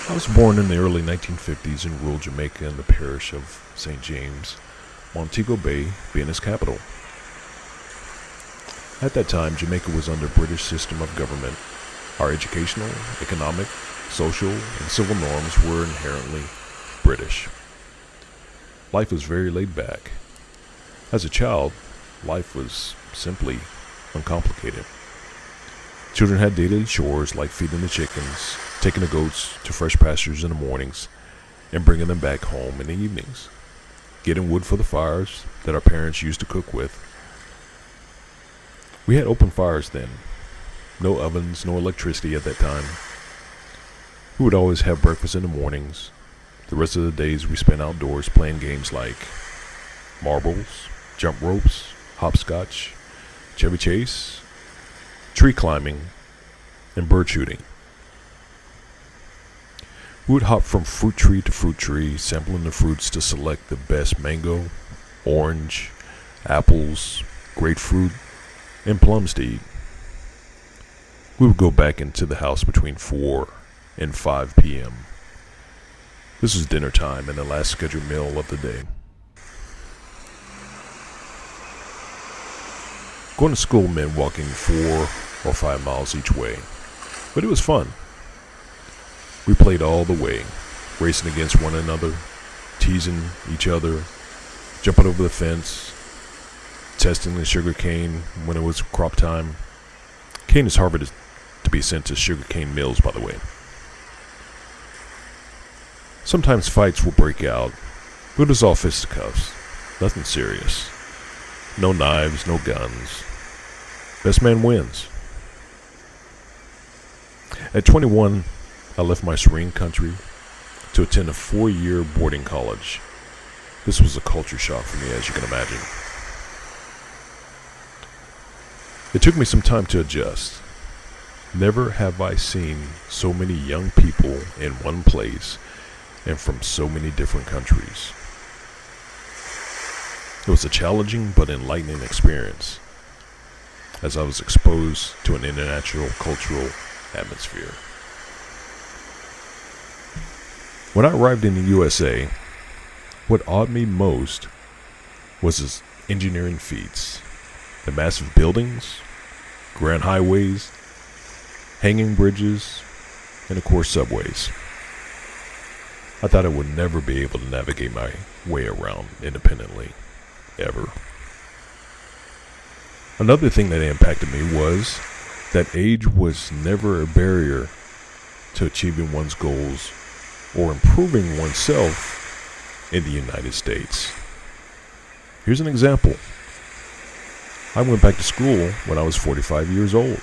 I was born in the early 1950s in rural Jamaica in the Parish of St. James, Montego Bay being its capital. At that time, Jamaica was under British system of government. Our educational, economic, social, and civil norms were inherently British. Life was very laid back. As a child, life was simply uncomplicated. Children had daily chores like feeding the chickens, taking the goats to fresh pastures in the mornings, and bringing them back home in the evenings. Getting wood for the fires that our parents used to cook with. We had open fires then. No ovens, no electricity at that time. We would always have breakfast in the mornings. The rest of the days we spent outdoors playing games like marbles, jump ropes, hopscotch, Chevy chase, tree climbing, and bird shooting. We would hop from fruit tree to fruit tree, sampling the fruits to select the best mango, orange, apples, grapefruit, and plums to eat. We would go back into the house between 4 and 5 p.m. This was dinner time and the last scheduled meal of the day. Going to school meant walking 4 or 5 miles each way, but it was fun. We played all the way, racing against one another, teasing each other, jumping over the fence, testing the sugar cane when it was crop time. Cane is harvested to be sent to sugar cane mills, by the way. Sometimes fights will break out, but it was all fisticuffs, nothing serious. No knives, no guns. Best man wins. At 21, I left my serene country to attend a 4-year boarding college. This was a culture shock for me, as you can imagine. It took me some time to adjust. Never have I seen so many young people in one place and from so many different countries. It was a challenging but enlightening experience, as I was exposed to an international cultural atmosphere. When I arrived in the USA, what awed me most was its engineering feats. The massive buildings, grand highways, hanging bridges, and of course subways. I thought I would never be able to navigate my way around independently, ever. Another thing that impacted me was that age was never a barrier to achieving one's goals or improving oneself in the United States. Here's an example. I went back to school when I was 45 years old,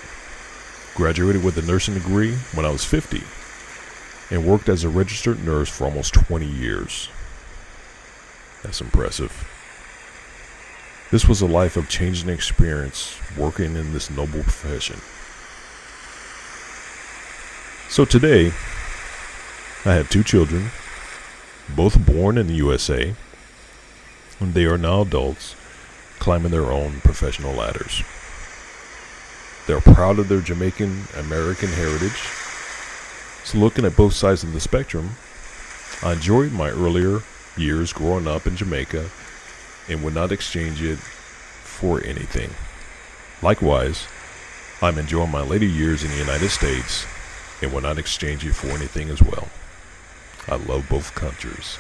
graduated with a nursing degree when I was 50, and worked as a registered nurse for almost 20 years. That's impressive. This was a life of changing experience working in this noble profession. So today, I have 2 children, both born in the USA, and they are now adults climbing their own professional ladders. They're proud of their Jamaican American heritage. So looking at both sides of the spectrum, I enjoyed my earlier years growing up in Jamaica and would not exchange it for anything. Likewise, I'm enjoying my later years in the United States and will not exchange it for anything as well. I love both countries.